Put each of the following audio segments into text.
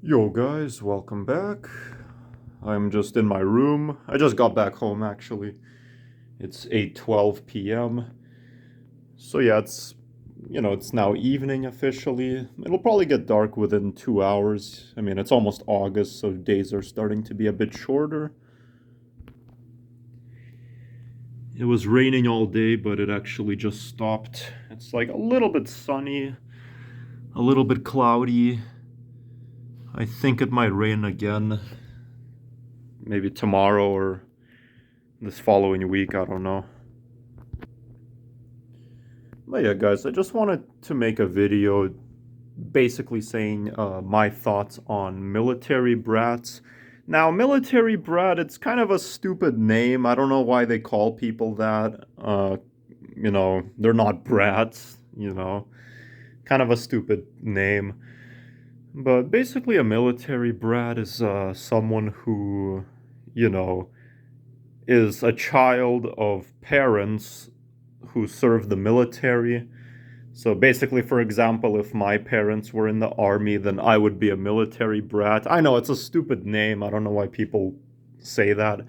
Yo guys, welcome back. I'm just in my room. I just got back home actually. It's 8:12 p.m. So yeah, it's now evening officially. It'll probably get dark within 2 hours. I mean, it's almost August, so days are starting to be a bit shorter. It was raining all day, but it actually just stopped. It's like a little bit sunny, a little bit cloudy. I think it might rain again, maybe tomorrow or this following week, I don't know. But yeah, guys, I just wanted to make a video basically saying my thoughts on military brats. Now, military brat, it's kind of a stupid name. I don't know why they call people that. They're not brats, kind of a stupid name. But basically, a military brat is someone who, you know, is a child of parents who serve the military. So basically, for example, if my parents were in the army, then I would be a military brat. I know it's a stupid name. I don't know why people say that.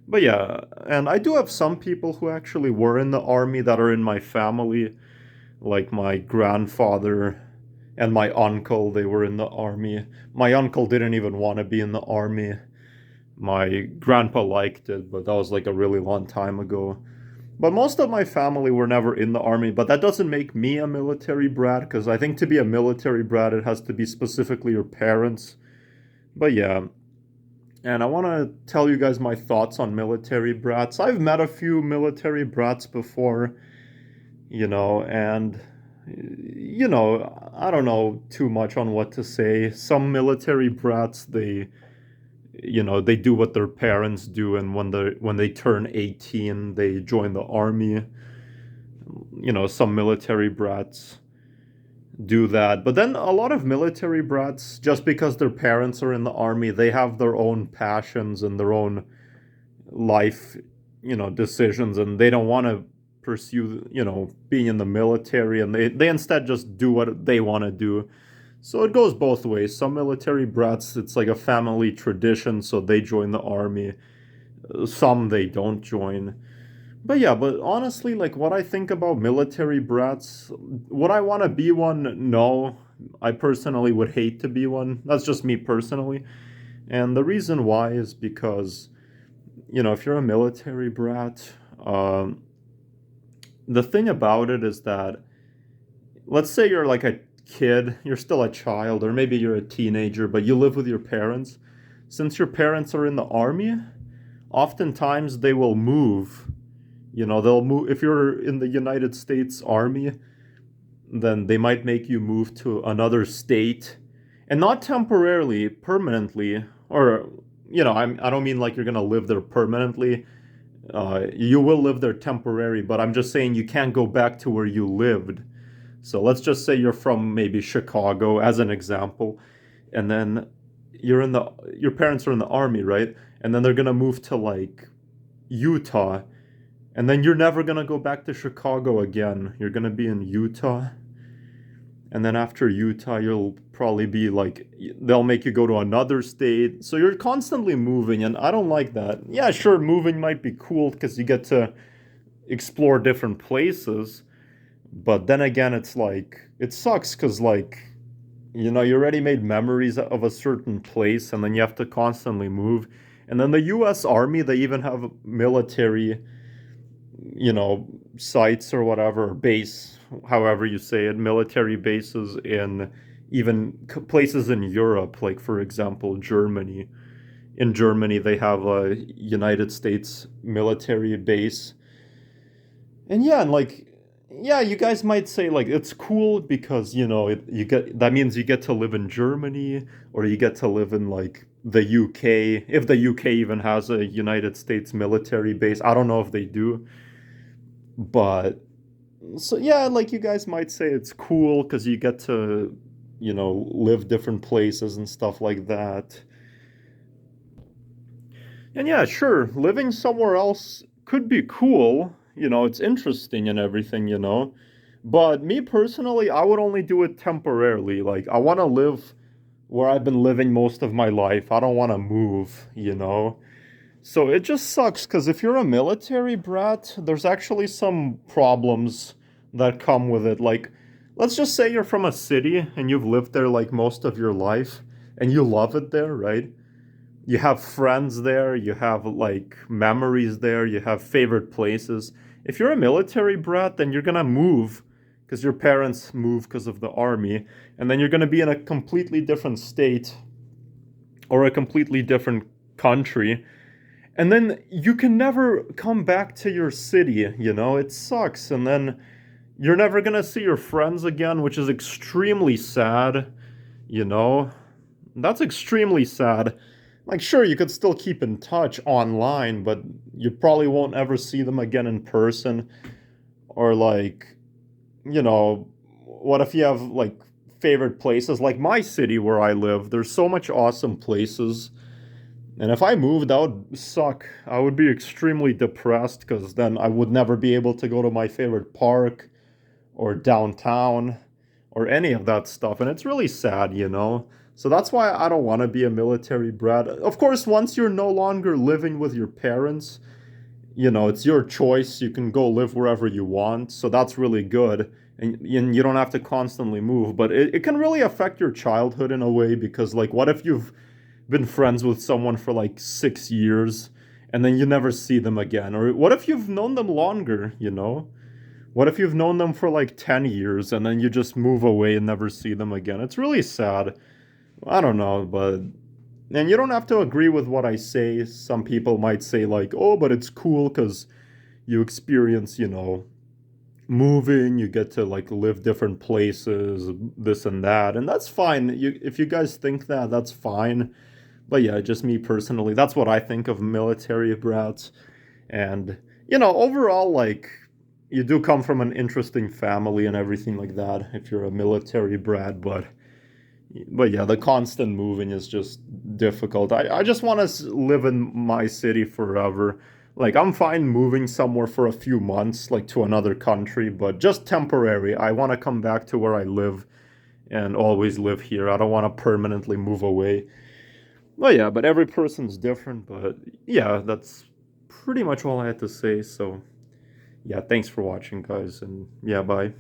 But yeah, and I do have some people who actually were in the army that are in my family, like my grandfather and my uncle. They were in the army. My uncle didn't even want to be in the army. My grandpa liked it, but that was like a really long time ago. But most of my family were never in the army, but that doesn't make me a military brat, because I think to be a military brat, it has to be specifically your parents. But yeah, and I want to tell you guys my thoughts on military brats. I've met a few military brats before, and, I don't know too much on what to say. Some military brats, they do what their parents do, and when they turn 18 they join the army. Some military brats do that, but then a lot of military brats, just because their parents are in the army, they have their own passions and their own life, decisions, and they don't want to pursue, being in the military, and they instead just do what they want to do. So it goes both ways. Some military brats, it's like a family tradition, so they join the army. Some they don't join. But yeah, but honestly, like what I think about military brats, would I want to be one? No. I personally would hate to be one. That's just me personally. And the reason why is because, if you're a military brat, the thing about it is that, let's say you're like a kid, you're still a child, or maybe you're a teenager, but you live with your parents. Since your parents are in the army, oftentimes they will move. They'll move. If you're in the United States Army, then they might make you move to another state, and not temporarily, permanently. Or, I don't mean like you're gonna live there permanently. You will live there temporary, but I'm just saying you can't go back to where you lived. So let's just say you're from maybe Chicago, as an example, and then your parents are in the army, right? And then they're gonna move to like Utah, and then you're never gonna go back to Chicago again. You're gonna be in Utah, and then after Utah, you'll probably be like, they'll make you go to another state. So you're constantly moving, and I don't like that. Yeah, sure, moving might be cool because you get to explore different places, but then again, it's like, it sucks because, like, you already made memories of a certain place, and then you have to constantly move. And then the US Army, they even have military, sites or whatever, base, however you say it, military bases in even places in Europe, like, for example, Germany. In Germany, they have a United States military base. And yeah, and like, yeah, you guys might say like it's cool because you get, that means you get to live in Germany, or you get to live in like the UK, if the UK even has a United States military base. I don't know if they do, but so yeah, like you guys might say it's cool because you get to live different places and stuff like that. And yeah, sure, living somewhere else could be cool. It's interesting and everything. But me personally, I would only do it temporarily. Like, I want to live where I've been living most of my life. I don't want to move, you know? So it just sucks because if you're a military brat, there's actually some problems that come with it. Like, let's just say you're from a city and you've lived there like most of your life and you love it there, right? You have friends there, you have like memories there, you have favorite places. If you're a military brat, then you're gonna move because your parents move because of the army, and then you're gonna be in a completely different state or a completely different country, and then you can never come back to your city, you know? It sucks. And then you're never gonna see your friends again, which is extremely sad, you know? That's extremely sad. Like, sure, you could still keep in touch online, but you probably won't ever see them again in person. Or, like, you know, what if you have, like, favorite places? Like my city where I live, there's so much awesome places. And if I moved, that would suck. I would be extremely depressed because then I would never be able to go to my favorite park or downtown or any of that stuff. And it's really sad, you know? So that's why I don't want to be a military brat. Of course, once you're no longer living with your parents, you know, it's your choice. You can go live wherever you want. So that's really good. And you don't have to constantly move. But it can really affect your childhood in a way because, like, what if you've been friends with someone for like 6 years and then you never see them again? Or what if you've known them longer, you know? What if you've known them for like 10 years and then you just move away and never see them again? It's really sad. I don't know, but. And you don't have to agree with what I say. Some people might say, like, oh, but it's cool because you experience, you know, moving, you get to like live different places, this and that. And that's fine. If you guys think that, that's fine. But yeah, just me personally, that's what I think of military brats. And, you know, overall, like, you do come from an interesting family and everything like that if you're a military brat, but yeah, the constant moving is just difficult. I just want to live in my city forever. Like, I'm fine moving somewhere for a few months, like to another country, but just temporary. I want to come back to where I live and always live here. I don't want to permanently move away. Well, yeah, but every person's different. But yeah, that's pretty much all I had to say. So, yeah, thanks for watching, guys. And yeah, bye.